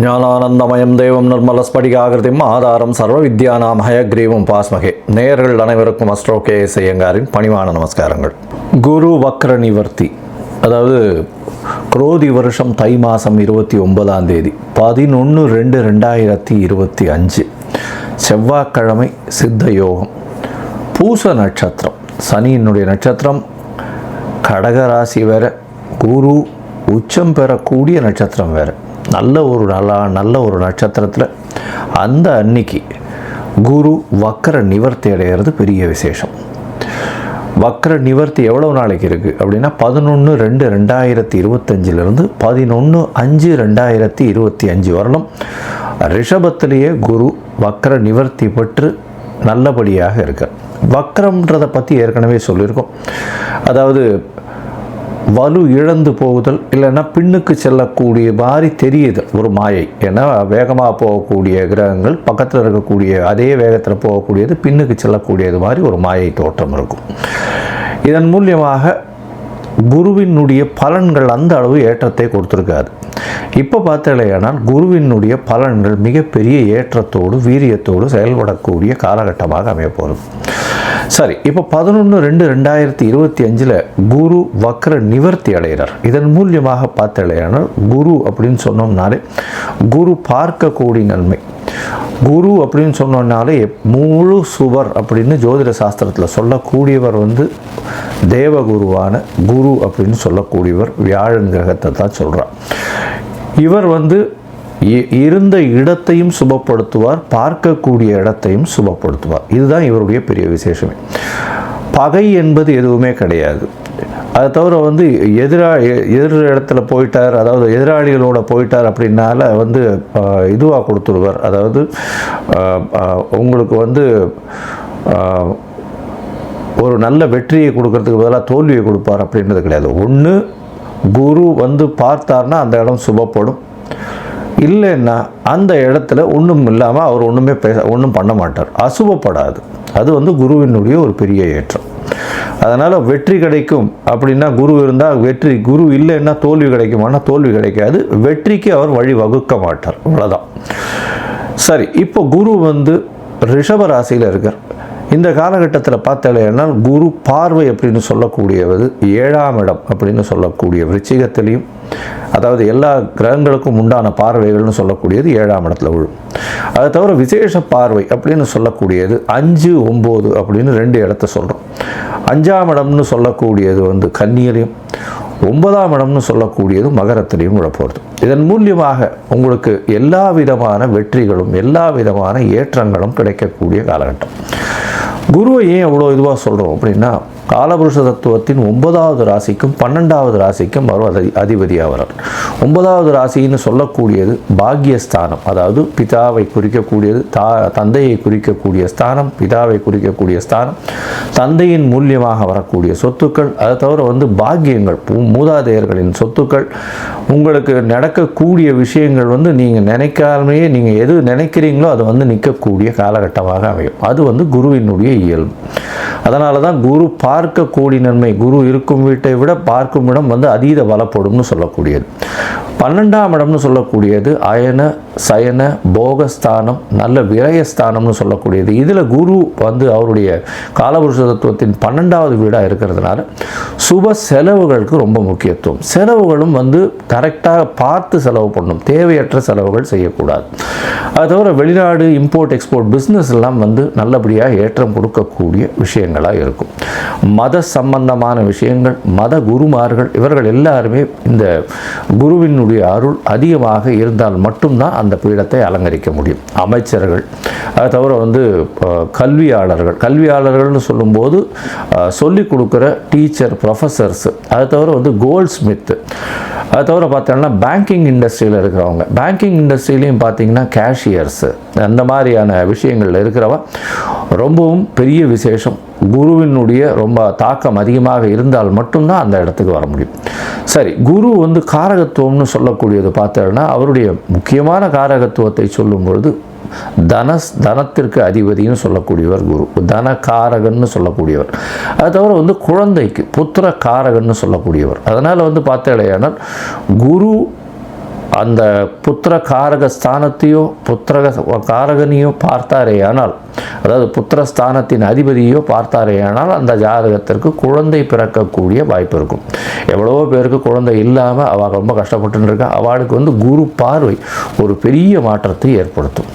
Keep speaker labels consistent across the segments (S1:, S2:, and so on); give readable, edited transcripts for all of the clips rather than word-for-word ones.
S1: ஞானானந்தமயம் தேவம் நிர்மலஸ்படிகாகிருதிம் ஆதாரம் சர்வ வித்யானாம் ஹயக்ரீவம் பாஸ்மகே. நேயர்கள் அனைவருக்கும் அஸ்ட்ரோ கே.எஸ். ஐயங்காரின் பணிவான நமஸ்காரங்கள். குரு வக்ர நிவர்த்தி, அதாவது குரோதி வருஷம் தை மாதம் 29ஆம் தேதி 11/2/2025 செவ்வாய்க்கிழமை, சித்த யோகம், பூச நட்சத்திரம், சனியினுடைய நட்சத்திரம், கடகராசி வேற, குரு உச்சம் பெறக்கூடிய நட்சத்திரம் வேறு. நல்ல ஒரு நட்சத்திரத்தில் அந்த அன்னைக்கு குரு வக்ர நிவர்த்தி அடைகிறது பெரிய விசேஷம். வக்ர நிவர்த்தி எவ்வளோ நாளைக்கு இருக்குது அப்படின்னா 11/2/2025 11/5/2025 வரலும் ரிஷபத்திலேயே குரு வக்ர நிவர்த்தி பெற்று நல்லபடியாக இருக்கு. வக்ரம்ன்றதை பற்றி ஏற்கனவே சொல்லியிருக்கோம். அதாவது வலு இழந்து போகுதல், இல்லைன்னா பின்னுக்கு செல்லக்கூடிய மாதிரி தெரியுது ஒரு மாயை. ஏன்னா வேகமாக போகக்கூடிய கிரகங்கள் பக்கத்தில் இருக்கக்கூடிய அதே வேகத்தில் போகக்கூடியது பின்னுக்கு செல்லக்கூடியது மாதிரி ஒரு மாயை தோற்றம் இருக்கும். இதன் மூலியமாக குருவினுடைய பலன்கள் அந்த அளவு ஏற்றத்தை கொடுத்துருக்காது. இப்போ பார்த்தாலேயானால் குருவினுடைய பலன்கள் மிகப்பெரிய ஏற்றத்தோடு வீரியத்தோடு செயல்படக்கூடிய காலகட்டமாக அமையப்போகிறது. சரி, இப்போ 11/2/2025 குரு வக்ர நிவர்த்தி அடைகிறார். இதன் மூலியமாக பார்த்தாலேயானால் குரு அப்படின்னு சொன்னோம்னாலே குரு பார்க்கக்கூடிய நன்மை. குரு அப்படின்னு சொன்னோம்னாலே முழு சுவர் அப்படின்னு ஜோதிட சாஸ்திரத்தில் சொல்லக்கூடியவர் தேவகுருவான குரு அப்படின்னு சொல்லக்கூடியவர் வியாழன் கிரகத்தை தான் சொல்கிறார். இவர் இருந்த இடத்தையும் சுபப்படுத்துவார், பார்க்கக்கூடிய இடத்தையும் சுபப்படுத்துவார். இதுதான் இவருடைய பெரிய விசேஷமே. பகை என்பது எதுவுமே கிடையாது. அதை தவிர எதிர் இடத்துல போயிட்டார், அதாவது எதிராளிகளோட போயிட்டார் அப்படின்னால இதுவாக கொடுத்துருவார். அதாவது உங்களுக்கு ஒரு நல்ல வெற்றியை கொடுக்கறதுக்கு பதிலாக தோல்வியை கொடுப்பார் அப்படின்றது கிடையாது. ஒன்று குரு பார்த்தார்னா அந்த இடம் சுபப்படும், இல்லைன்னா அந்த இடத்துல ஒன்றும் இல்லாமல் அவர் ஒன்றும் பண்ண மாட்டார், அசுபப்படாது. அது குருவினுடைய ஒரு பெரிய ஏற்றம். அதனால் வெற்றி கிடைக்கும் அப்படின்னா குரு இருந்தால் வெற்றி, குரு இல்லைன்னா தோல்வி கிடைக்குமானா தோல்வி கிடைக்காது. வெற்றிக்கு அவர் வழி வகுக்க மாட்டார், அவ்வளோதான். சரி, இப்போ குரு ரிஷப ராசியில் இருக்கார். இந்த காலகட்டத்தில் பார்த்தாலேன்னா குரு பார்வை அப்படின்னு சொல்லக்கூடியது 7ஆம் இடம் அப்படின்னு சொல்லக்கூடிய விருச்சிகத்திலையும், அதாவது எல்லா கிரகங்களுக்கும் உண்டான பார்வைகள்னு சொல்லக்கூடியது 7ஆம் இடத்துல விழும். அதை தவிர விசேஷ பார்வை அப்படின்னு சொல்லக்கூடியது 5, 9 அப்படின்னு 2 இடத்த சொல்கிறோம். 5ஆம் இடம்னு சொல்லக்கூடியது கன்னியிலையும், 9ஆம் இடம்னு சொல்லக்கூடியது மகரத்திலையும் விழப்போகிறது. இதன் மூலியமாக உங்களுக்கு எல்லா விதமான வெற்றிகளும் எல்லா விதமான ஏற்றங்களும் கிடைக்கக்கூடிய காலகட்டம். குருவை ஏன் எவ்வளோ இதுவாக சொல்கிறோம் அப்படின்னா, காலபுருஷ தத்துவத்தின் 9வது ராசிக்கும் 12வது ராசிக்கும் அவர் அதிபதியாக வரார். 9வது ராசின்னு சொல்லக்கூடியது பாக்யஸ்தானம், அதாவது பிதாவை குறிக்கக்கூடியது, தந்தையை குறிக்கக்கூடிய ஸ்தானம், பிதாவை குறிக்கக்கூடிய ஸ்தானம், தந்தையின் மூலியமாக வரக்கூடிய சொத்துக்கள், அதை தவிர பாக்கியங்கள், மூதாதையர்களின் சொத்துக்கள், உங்களுக்கு நடக்கக்கூடிய விஷயங்கள் நீங்கள் நினைக்காமலே நீங்கள் எது நினைக்கிறீங்களோ அது நிற்கக்கூடிய காலகட்டமாக அமையும். அது குருவினுடைய இயல்பு. அதனால தான் குரு பார்க்கக்கூடிய நன்மை, குரு இருக்கும் வீட்டை விட பார்க்கும் இடம் அதீத பலப்படும்னு சொல்லக்கூடியது. 12ஆம் இடம்னு சொல்லக்கூடியது அயன சயன போகஸ்தானம், நல்ல விரயஸ்தானம்னு சொல்லக்கூடியது. இதில் குரு அவருடைய காலபுருஷ தத்துவத்தின் 12வது வீடாக இருக்கிறதுனால சுப செலவுகளுக்கு ரொம்ப முக்கியத்துவம். செலவுகளும் கரெக்டாக பார்த்து செலவு பண்ணணும், தேவையற்ற செலவுகள் செய்யக்கூடாது. அது தவிர வெளிநாடு இம்போர்ட் எக்ஸ்போர்ட் பிஸ்னஸ் எல்லாம் நல்லபடியாக ஏற்றம் கொடுக்கக்கூடிய விஷயங்களாக இருக்கும். மத சம்பந்தமான விஷயங்கள், மத குருமார்கள் இவர்கள் எல்லாருமே இந்த குருவினுடைய அருள் அதிகமாக இருந்தால் மட்டும்தான் அந்த பீடத்தை அலங்கரிக்க முடியும். அமைச்சர்கள், அதை தவிர கல்வியாளர்கள்னு சொல்லும்போது சொல்லிக் கொடுக்குற டீச்சர், ப்ரொஃபஸர்ஸ், அதை தவிர கோல்ட் ஸ்மித்து, அதை தவிர பார்த்தோம்னா பேங்கிங் இண்டஸ்ட்ரியில் இருக்கிறவங்க, பேங்கிங் இண்டஸ்ட்ரியிலையும் பார்த்தீங்கன்னா கேஷியர்ஸு, அந்த மாதிரியான விஷயங்களில் இருக்கிறவ ரொம்பவும் பெரிய விசேஷம். குருவினுடைய ரொம்ப தாக்கம் அதிகமாக இருந்தால் மட்டும்தான் அந்த இடத்துக்கு வர முடியும். சரி, குரு காரகத்துவம்னு சொல்லக்கூடியது பார்த்தோம்னா அவருடைய முக்கியமான காரகத்துவத்தை சொல்லும் பொழுது தனத்திற்கு அதிபதினு சொல்லக்கூடியவர் குரு, தனகாரகன்னு சொல்லக்கூடியவர். அது தவிர குழந்தைக்கு புத்திர காரகன்னு சொல்லக்கூடியவர். அதனால் பார்த்தேனால் குரு அந்த புத்திர காரக ஸ்தானத்தையோ காரகனையோ பார்த்தாரே ஆனால், அதாவது புத்திரஸ்தானத்தின் அதிபதியோ பார்த்தாரே ஆனால் அந்த ஜாதகத்திற்கு குழந்தை பிறக்கக்கூடிய வாய்ப்பு இருக்கும். எவ்வளவோ பேருக்கு குழந்தை இல்லாமல் அவள் ரொம்ப கஷ்டப்பட்டு இருக்கா. அவளுக்கு குரு பார்வை ஒரு பெரிய மாற்றத்தை ஏற்படுத்தும்.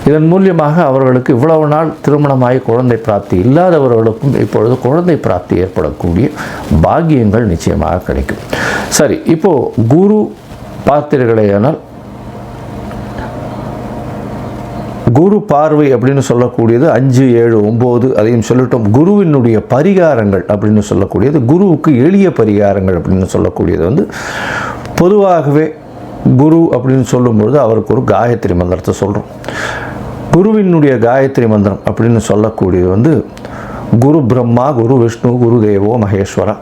S1: இதன் மூலியமாக அவர்களுக்கு இவ்வளவு நாள் திருமணமாகி குழந்தை பிராப்தி இல்லாதவர்களுக்கும் இப்பொழுது குழந்தை பிராப்தி ஏற்படக்கூடிய பாக்கியங்கள் நிச்சயமாக கிடைக்கும். சரி, இப்போது குரு பார்த்தீர்களேயானால், குரு பார்வை அப்படின்னு சொல்லக்கூடியது 5, 7, 9 அதையும் சொல்லிட்டோம். குருவினுடைய பரிகாரங்கள் அப்படின்னு சொல்லக்கூடியது, குருவுக்கு எளிய பரிகாரங்கள் அப்படின்னு சொல்லக்கூடியது பொதுவாகவே குரு அப்படின்னு சொல்லும்பொழுது அவருக்கு ஒரு காயத்ரி மந்திரத்தை சொல்கிறோம். குருவினுடைய காயத்ரி மந்திரம் அப்படின்னு சொல்லக்கூடியது குரு பிரம்மா, குரு விஷ்ணு, குரு தேவோ மகேஸ்வரா,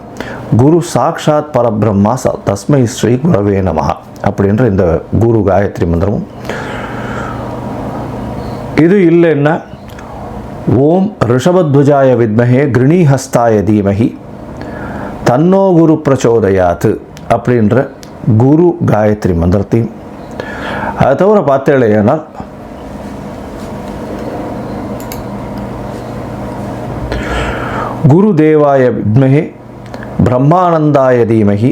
S1: குரு சாக்ஷாத் பரபிரம்மா தஸ்மை ஸ்ரீ குரவே நமஹ அப்படின்ற இந்த குரு காயத்ரி மந்திரமும், இது இல்லைன்னா ஓம் ரிஷபத்வஜாய வித்மஹே கிருணிஹஸ்தாய தீமஹி தன்னோ குரு பிரச்சோதயாத்து அப்படின்ற குரு காயத்ரி மந்திரத்தையும், அதை தவிர பார்த்தேனால் குரு தேவாய வித்மஹே பிரம்மானந்தாய தீமஹி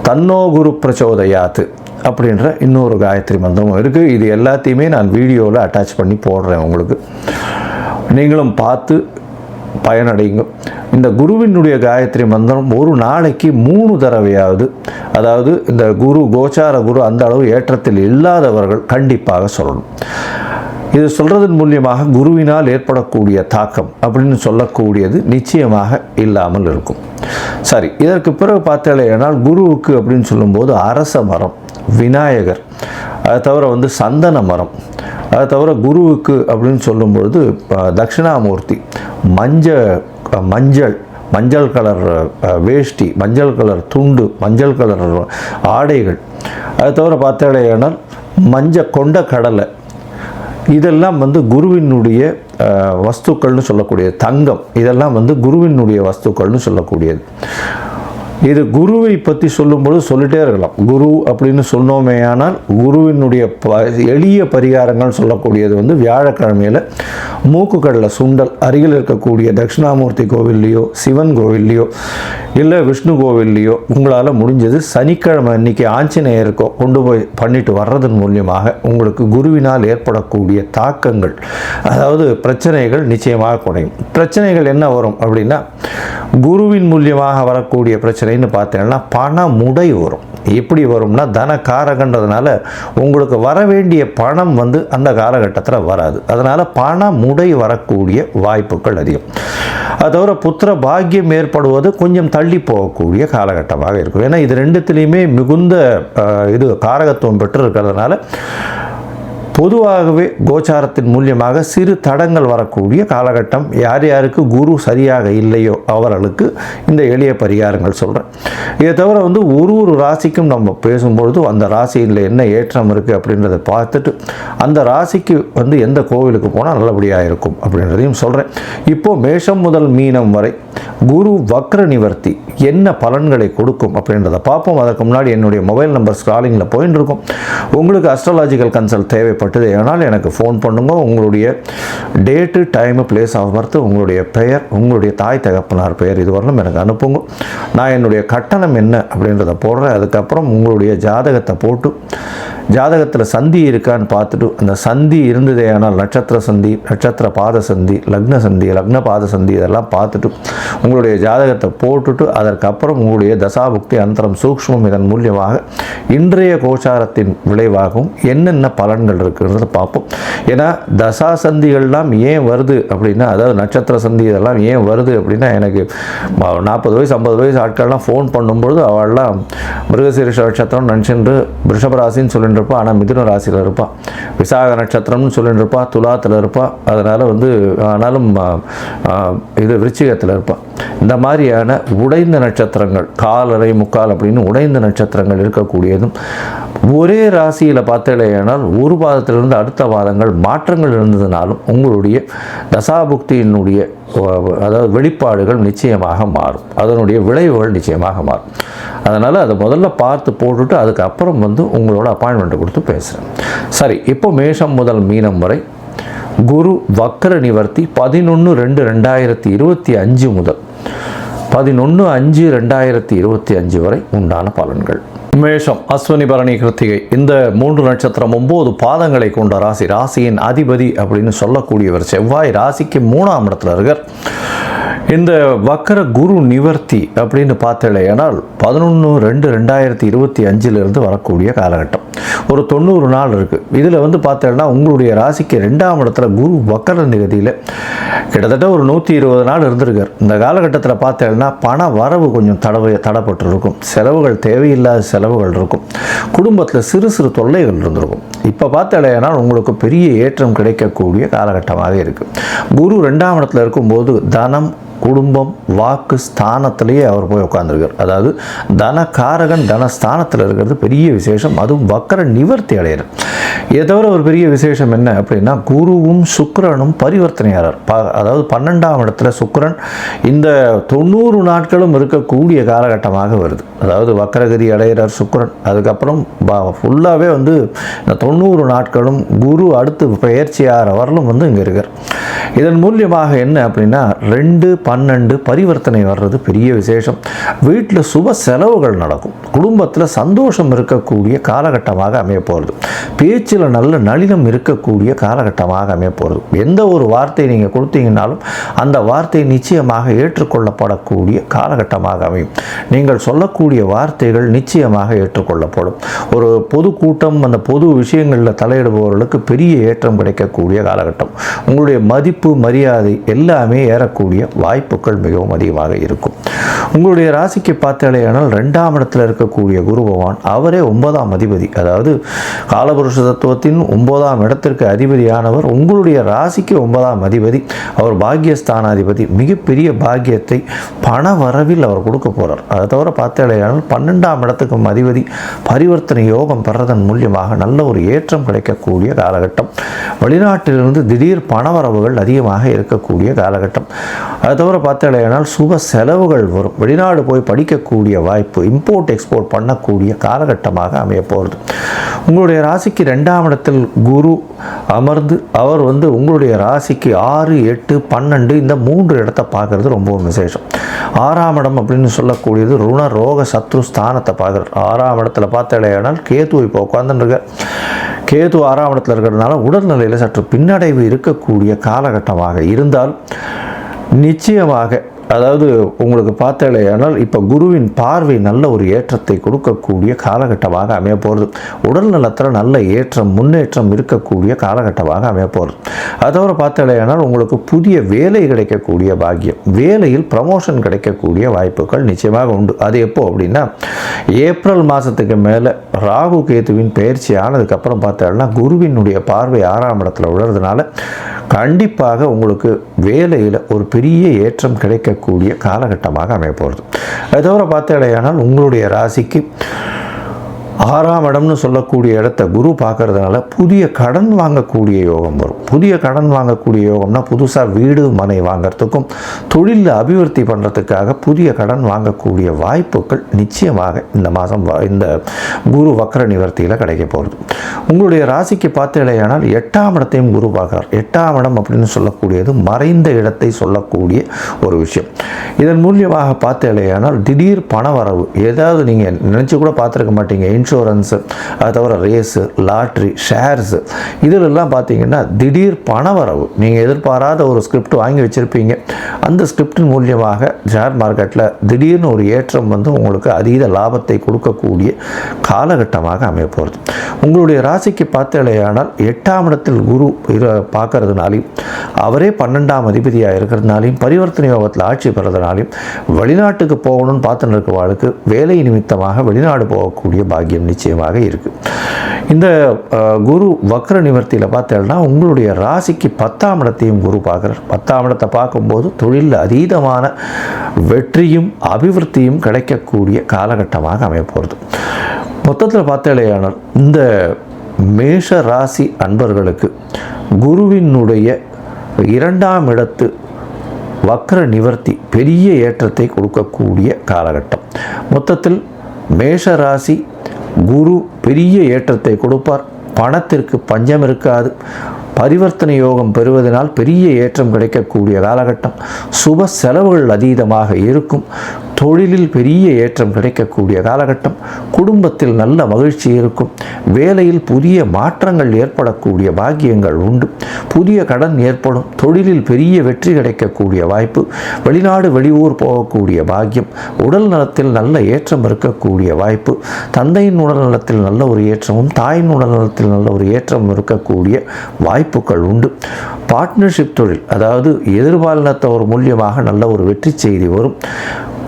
S1: தன்னோ குரு பிரச்சோதயாத்து அப்படின்ற இன்னொரு காயத்ரி மந்திரமும் இருக்குது. இது எல்லாத்தையுமே நான் வீடியோவில் அட்டாச் பண்ணி போடுறேன். உங்களுக்கு நீங்களும் பார்த்து பயனடைங்க. இந்த குருவினுடைய காயத்ரி மந்திரம் ஒரு நாளைக்கு 3 தடவையாவது, அதாவது இந்த குரு கோச்சார குரு அந்த அளவு ஏற்றத்தில் இல்லாதவர்கள் கண்டிப்பாக சொல்லணும். இது சொல்கிறதன் மூலியமாக குருவினால் ஏற்படக்கூடிய தாக்கம் அப்படின்னு சொல்லக்கூடியது நிச்சயமாக இல்லாமல் இருக்கும். சரி, இதற்கு பிறகு பார்த்தேனால் குருவுக்கு அப்படின்னு சொல்லும்போது அரச மரம், விநாயகர், அதை தவிர சந்தன மரம், அதை தவிர குருவுக்கு அப்படின்னு சொல்லும்பொழுது தட்சிணாமூர்த்தி, மஞ்சள் கலர் வேஷ்டி, மஞ்சள் கலர் துண்டு, மஞ்சள் கலர் ஆடைகள், அதை தவிர பார்த்தேனால் கொண்ட கடலை, இதெல்லாம் குருவினுடைய வஸ்துக்கள்னு சொல்லக்கூடியது. தங்கம், இதெல்லாம் குருவினுடைய வஸ்துக்கள்னு சொல்லக்கூடியது. இது குருவை பற்றி சொல்லும்போது சொல்லிட்டே இருக்கலாம். குரு அப்படின்னு சொன்னோமே ஆனால் குருவினுடைய எளிய பரிகாரங்கள் சொல்லக்கூடியது வியாழக்கிழமையில் மூக்கு கடலை சுண்டல் அருகில் இருக்கக்கூடிய தட்சிணாமூர்த்தி கோவில்லையோ, சிவன் கோவில்லையோ, இல்லை விஷ்ணு கோவில்லையோ உங்களால் முடிஞ்சது சனிக்கிழமை அன்னைக்கு ஆஞ்சநேயருக்கோ கொண்டு போய் பண்ணிட்டு வர்றதன் மூலியமாக உங்களுக்கு குருவினால் ஏற்படக்கூடிய தாக்கங்கள், அதாவது பிரச்சனைகள் நிச்சயமாக குறையும். பிரச்சனைகள் என்ன வரும் அப்படின்னா, குருவின் மூலியமாக வரக்கூடிய பிரச்சனைன்னு பார்த்தீங்கன்னா பண முடை வரும். எப்படி வரும்னா, தன காரகன்றதுனால உங்களுக்கு வர வேண்டிய பணம் அந்த காலகட்டத்தில் வராது. அதனால் பண முடை வரக்கூடிய வாய்ப்புகள் அதிகம். அது தவிர புத்திர பாக்கியம் ஏற்படுவது கொஞ்சம் தள்ளி போகக்கூடிய காலகட்டமாக இருக்கும். ஏன்னா இது ரெண்டுத்திலையுமே மிகுந்த காரகத்துவம் பெற்று இருக்கிறதுனால பொதுவாகவே கோச்சாரத்தின் மூலியமாக சிறு தடங்கள் வரக்கூடிய காலகட்டம். யார் யாருக்கு குரு சரியாக இல்லையோ அவர்களுக்கு இந்த எளிய பரிகாரங்கள் சொல்கிறேன். இதை தவிர ஒரு ராசிக்கும் நம்ம பேசும்பொழுது அந்த ராசியில் என்ன ஏற்றம் இருக்குது அப்படின்றத பார்த்துட்டு அந்த ராசிக்கு எந்த கோவிலுக்கு போனால் நல்லபடியாக இருக்கும் அப்படின்றதையும் சொல்கிறேன். இப்போது மேஷம் முதல் மீனம் வரை குரு வக்ர நிவர்த்தி என்ன பலன்களை கொடுக்கும் அப்படின்றத பார்ப்போம். அதற்கு முன்னாடி என்னுடைய மொபைல் நம்பர் ஸ்க்ராலிங்கில் போயின்னு இருக்கும். உங்களுக்கு அஸ்ட்ராலாஜிக்கல் கன்சல்ட் தேவைப்பட்டது ஆனால் எனக்கு ஃபோன் பண்ணுங்க. உங்களுடைய date, time, place of birth, உங்களுடைய பெயர், உங்களுடைய தாய் தகப்பனார் பெயர் இதுவரையிலும் எனக்கு அனுப்புங்க. நான் என்னுடைய கட்டணம் என்ன அப்படின்றத போடுறேன். அதுக்கப்புறம் உங்களுடைய ஜாதகத்தை போட்டு ஜாதகத்தில் சந்தி இருக்கான்னு பார்த்துட்டு, அந்த சந்தி இருந்ததே ஆனால் நட்சத்திர சந்தி, நட்சத்திர பாத சந்தி, லக்ன சந்தி, லக்ன பாத சந்தி இதெல்லாம் பார்த்துட்டு உங்களுடைய ஜாதகத்தை போட்டுட்டு அதற்கப்புறம் உங்களுடைய தசாபுக்தி அந்தரம் சூக்ஷ்மம் இதன் மூலியமாக இன்றைய கோச்சாரத்தின் விளைவாகவும் என்னென்ன பலன்கள் இருக்குன்றதை பார்ப்போம். ஏன்னா தசா சந்திகள்லாம் ஏன் வருது அப்படின்னா, அதாவது நட்சத்திர சந்தி இதெல்லாம் ஏன் வருது அப்படின்னா, எனக்கு 40 வயசு 50 வயசு ஆட்கள்லாம் ஃபோன் பண்ணும்பொழுது அவள்லாம் மிருகசீரிஷ நட்சத்திரம் நினச்சின்று ரிஷபராசின்னு சொல்லிட்டு இருப்பா, ஆனால் மிதுன ராசியில் இருப்பாள். விசாக நட்சத்திரம்னு சொல்லிட்டு இருப்பா, துலாத்தில் இருப்பாள். அதனால் ஆனாலும் இது விருச்சிகத்தில் இருப்பாள். இந்த மாதிரியான உடைந்த நட்சத்திரங்கள், காலரை முக்கால் அப்படின்னு உடைந்த நட்சத்திரங்கள் இருக்கக்கூடியதும் ஒரே ராசியில் பார்த்தேனால் ஒரு பாதத்திலிருந்து அடுத்த பாதங்கள் மாற்றங்கள் இருந்ததுனாலும் உங்களுடைய தசாபுக்தியினுடைய அதாவது வெளிப்பாடுகள் நிச்சயமாக மாறும். அதனுடைய விளைவுகள் நிச்சயமாக மாறும். அதனால் அதை முதல்ல பார்த்து போட்டுட்டு அதுக்கப்புறம் வந்து உங்களோட அப்பாயின்மெண்ட்டை கொடுத்து பேசுகிறேன். சரி, இப்போ மேஷம் முதல் மீனம் வரை குரு வக்ர நிவர்த்தி 11/2/2025 முதல் 11/5/2025 வரை உண்டான பலன்கள். மேஷம், அஸ்வினி, பரணி, கிருத்திகை இந்த 3 நட்சத்திரம் 9 பாதங்களை கொண்ட ராசி. ராசியின் அதிபதி அப்படின்னு சொல்லக்கூடியவர் செவ்வாய் ராசிக்கு 3ஆம் இடத்துல இருக்கார். இந்த வக்கர குரு நிவர்த்தி அப்படின்னு பார்த்தேனால் 11/2/2025 வரக்கூடிய காலகட்டம். ஒரு 90 நாள் இருக்குது. இதில் வந்து பார்த்தேன்னா உங்களுடைய ராசிக்கு 2ஆம் இடத்துல குரு வக்கர நிகதியில் கிட்டத்தட்ட ஒரு 120 நாள் இருந்திருக்கார். இந்த காலகட்டத்தில் பார்த்தேன்னா பண வரவு கொஞ்சம் தடைப்பட்டு இருக்கும். செலவுகள், தேவையில்லாத செலவுகள் இருக்கும். குடும்பத்தில் சிறு சிறு தொல்லைகள் இருந்திருக்கும். இப்போ பார்த்தேன்னா உங்களுக்கு பெரிய ஏற்றம் கிடைக்கக்கூடிய காலகட்டமாக இருக்குது. குரு 2ஆம் இடத்துல இருக்கும்போது தனம், குடும்பம், வாக்கு ஸ்தானத்திலேயே அவர் போய் உட்காந்துருக்கார். அதாவது தனகாரகன் தனஸ்தானத்தில் இருக்கிறது பெரிய விசேஷம். அதுவும் வக்கர நிவர்த்தி அடைகிறார். இதை தவிர ஒரு பெரிய விசேஷம் என்ன அப்படின்னா குருவும் சுக்கிரனும் பரிவர்த்தனையாளர். அதாவது 12ஆம் இடத்துல சுக்கிரன் இந்த 90 நாட்களும் இருக்கக்கூடிய காலகட்டமாக வருது. அதாவது வக்கரகதி அடைகிறார் சுக்கிரன். அதுக்கப்புறம் ஃபுல்லாகவே வந்து இந்த 90 நாட்களும் குரு அடுத்து பயிற்சியாகிற வரலும் வந்து இங்கே இருக்கார். இதன் மூலியமாக என்ன அப்படின்னா 2/12 பரிவர்த்தனை வர்றது பெரிய விசேஷம். வீட்டில் சுப செலவுகள் நடக்கும். குடும்பத்தில் சந்தோஷம் இருக்கக்கூடிய காலகட்டமாக அமைய போகிறது. பேச்சில் நல்ல நளினம் இருக்கக்கூடிய காலகட்டமாக அமைய போகிறது. எந்த ஒரு வார்த்தை நீங்கள் கொடுத்தீங்கன்னாலும் அந்த வார்த்தை நிச்சயமாக ஏற்றுக்கொள்ளப்படக்கூடிய காலகட்டமாக அமையும். நீங்கள் சொல்லக்கூடிய வார்த்தைகள் நிச்சயமாக ஏற்றுக்கொள்ளப்படும். ஒரு பொதுக்கூட்டம், அந்த பொது விஷயங்களில் தலையிடுபவர்களுக்கு பெரிய ஏற்றம் கிடைக்கக்கூடிய காலகட்டம். உங்களுடைய மதிப்பு, மரியாதை எல்லாமே ஏறக்கூடிய வாய்ப்புகள் மிகவும் அதிகமாக இருக்கும். உங்களுடைய ராசிக்கு பார்த்தாலேயானால் 2ஆம் இடத்தில் இருக்கக்கூடிய குரு பகவான் அவரே 9ஆம் அதிபதி. அதாவது காலபுருஷ தத்துவத்தின் 9ஆம் இடத்திற்கு அதிபதியானவர் உங்களுடைய ராசிக்கு 9ஆம் அதிபதி. அவர் பாக்கியஸ்தானாதிபதி. மிகப்பெரிய பாக்கியத்தை பண வரவில் அவர் கொடுக்க போகிறார். அதை தவிர பார்த்தாலேயானால் 12ஆம் இடத்துக்கும் அதிபதி பரிவர்த்தனை யோகம் பெறதன் மூலியமாக நல்ல ஒரு ஏற்றம் கிடைக்கக்கூடிய காலகட்டம். வெளிநாட்டிலிருந்து திடீர் பணவரவுகள் அதிகமாக இருக்கக்கூடிய காலகட்டம். அதை தவிர பார்த்தாலேயானால் சுப செலவுகள் வரும். வெளிநாடு போய் படிக்கக்கூடிய வாய்ப்பு, இம்போர்ட் எக்ஸ்போர்ட் பண்ணக்கூடிய காலகட்டமாக அமைய போகிறது. உங்களுடைய ராசிக்கு 2ஆம் இடத்தில் குரு அமர்ந்து அவர் வந்து உங்களுடைய ராசிக்கு 6, 8, 12 இந்த 3 இடத்தை பார்க்கறது ரொம்பவும் விசேஷம். 6ஆம் இடம் அப்படின்னு சொல்லக்கூடியது ருண ரோக சத்ரு ஸ்தானத்தை பார்க்குறார். 6ஆம் இடத்துல பார்த்தாலேயானால் கேது இப்போ உட்காந்துருக்க. கேது 6ஆம் இடத்துல இருக்கிறதுனால உடல்நிலையில் சற்று பின்னடைவு இருக்கக்கூடிய காலகட்டமாக இருந்தால் நிச்சயமாக, அதாவது உங்களுக்கு பார்த்தாலேயானால் இப்போ குருவின் பார்வை நல்ல ஒரு ஏற்றத்தை கொடுக்கக்கூடிய காலகட்டமாக அமைய போகிறது. உடல் நலத்தில் நல்ல ஏற்றம், முன்னேற்றம் இருக்கக்கூடிய காலகட்டமாக அமைய போகிறது. அதை தவிர பார்த்தாலேயானால் உங்களுக்கு புதிய வேலை கிடைக்கக்கூடிய பாக்கியம், வேலையில் ப்ரமோஷன் கிடைக்கக்கூடிய வாய்ப்புகள் நிச்சயமாக உண்டு. அது எப்போ அப்படின்னா ஏப்ரல் மாதத்துக்கு மேலே ராகு கேதுவின் பயிற்சி ஆனதுக்கப்புறம் பார்த்தாலும் குருவினுடைய பார்வை 6ஆம் இடத்துல விழுறதுனால கண்டிப்பாக உங்களுக்கு வேலையில் ஒரு பெரிய ஏற்றம் கிடைக்கக்கூடிய காலகட்டமாக அமைய போகிறது. அது தவிர பார்த்தாலேயானால் உங்களுடைய ராசிக்கு 6ஆம் இடம்னு சொல்லக்கூடிய இடத்த குரு பார்க்கறதுனால புதிய கடன் வாங்கக்கூடிய யோகம் வரும். புதிய கடன் வாங்கக்கூடிய யோகம்னா புதுசாக வீடு மனை வாங்கிறதுக்கும் தொழிலில் அபிவிருத்தி பண்ணுறதுக்காக புதிய கடன் வாங்கக்கூடிய வாய்ப்புகள் நிச்சயமாக இந்த மாதம் இந்த குரு வக்கர நிவர்த்தியில் கிடைக்க போகிறது. உங்களுடைய ராசிக்கு பார்த்தேலையானால் 8ஆம் இடத்தையும் குரு பார்க்குறார். 8ஆம் இடம் அப்படின்னு சொல்லக்கூடியது மறைந்த இடத்தை சொல்லக்கூடிய ஒரு விஷயம். இதன் மூலியமாக பார்த்தேலையானால் திடீர் பணவரவு, ஏதாவது நீங்கள் நினச்சி கூட பார்த்துருக்க மாட்டீங்க. இன்சூரன்ஸு, அது தவிர ரேஸு, லாட்ரி, ஷேர்ஸு இதிலெல்லாம் பார்த்தீங்கன்னா திடீர் பணவரவு. நீங்கள் எதிர்பாராத ஒரு ஸ்கிரிப்ட் வாங்கி வச்சுருப்பீங்க. அந்த ஸ்கிரிப்டின் மூலியமாக ஷேர் மார்க்கெட்டில் திடீர்னு ஒரு ஏற்றம் வந்து உங்களுக்கு அதீத லாபத்தை கொடுக்கக்கூடிய காலகட்டமாக அமைய போகிறது. உங்களுடைய ராசிக்கு பார்த்தேலையானால் 8ஆம் இடத்தில் குரு பார்க்கறதுனாலையும் அவரே 12ஆம் அதிபதியாக இருக்கிறதுனாலையும் பரிவர்த்தனை யோகத்தில் ஆட்சி பெறதுனாலையும் வெளிநாட்டுக்கு போகணும்னு பார்த்துன்னு இருக்கவாளுக்கு வேலை நிமித்தமாக வெளிநாடு போகக்கூடிய பாக்கியம் நிச்சயமாக இருக்குது. இந்த குரு வக்ர நிவர்த்தியில் பார்த்தேன்னா உங்களுடைய ராசிக்கு 10ஆம் இடத்தையும் குரு பார்க்குறார். 10ஆம் இடத்தை பார்க்கும்போது தொழிலில் அதீதமான வெற்றியும் அபிவிருத்தியும் கிடைக்கக்கூடிய காலகட்டமாக அமைய போகிறது. மொத்தத்தில் பார்த்தேலையானால் இந்த மேஷ ராசி அன்பர்களுக்கு குருவினுடைய 2ஆம் இடத்து வக்ர நிவர்த்தி பெரிய ஏற்றத்தை கொடுக்கக்கூடிய காலகட்டம். மொத்தத்தில் மேஷ ராசி குரு பெரிய ஏற்றத்தை கொடுப்பார். பணத்திற்கு பஞ்சம் இருக்காது. பரிவர்த்தனை யோகம் பெறுவதனால் பெரிய ஏற்றம் கிடைக்கக்கூடிய காலகட்டம். சுப செலவுகள் அதீதமாக இருக்கும். தொழிலில் பெரிய ஏற்றம் கிடைக்கக்கூடிய காலகட்டம். குடும்பத்தில் நல்ல மகிழ்ச்சி இருக்கும். வேலையில் புதிய மாற்றங்கள் ஏற்படக்கூடிய பாக்கியங்கள் உண்டு. புதிய கடன் ஏற்படும். தொழிலில் பெரிய வெற்றி கிடைக்கக்கூடிய வாய்ப்பு. வெளிநாடு வெளியூர் போகக்கூடிய பாக்கியம். உடல் நலத்தில் நல்ல ஏற்றம் இருக்கக்கூடிய வாய்ப்பு. தந்தையின் உடல் நலத்தில் நல்ல ஒரு ஏற்றமும் தாயின் உடல் நலத்தில் நல்ல ஒரு ஏற்றம் இருக்கக்கூடிய வாய்ப்புகள் உண்டு. பார்ட்னர்ஷிப் தொழில், அதாவது எதிர்பாலினத்தவர் மூலியமாக நல்ல ஒரு வெற்றி செய்தி வரும்.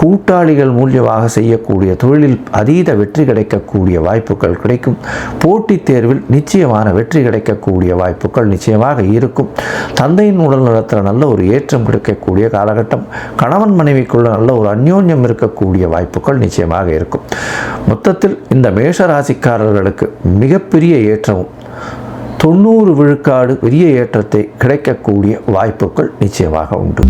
S1: கூட்டாளிகள் மூலியமாக செய்யக்கூடிய தொழிலில் அதீத வெற்றி கிடைக்கக்கூடிய வாய்ப்புகள் கிடைக்கும். போட்டித் தேர்வில் நிச்சயமான வெற்றி கிடைக்கக்கூடிய வாய்ப்புகள் நிச்சயமாக இருக்கும். தந்தையின் உடல் நலத்தில் நல்ல ஒரு ஏற்றம் கிடைக்கக்கூடிய காலகட்டம். கணவன் மனைவிக்குள்ள நல்ல ஒரு அந்யோன்யம் இருக்கக்கூடிய வாய்ப்புகள் நிச்சயமாக இருக்கும். மொத்தத்தில் இந்த மேஷ ராசிக்காரர்களுக்கு மிகப்பெரிய ஏற்றமும் 90 விழுக்காடு பெரிய ஏற்றத்தை கிடைக்கக்கூடிய வாய்ப்புகள் நிச்சயமாக உண்டு.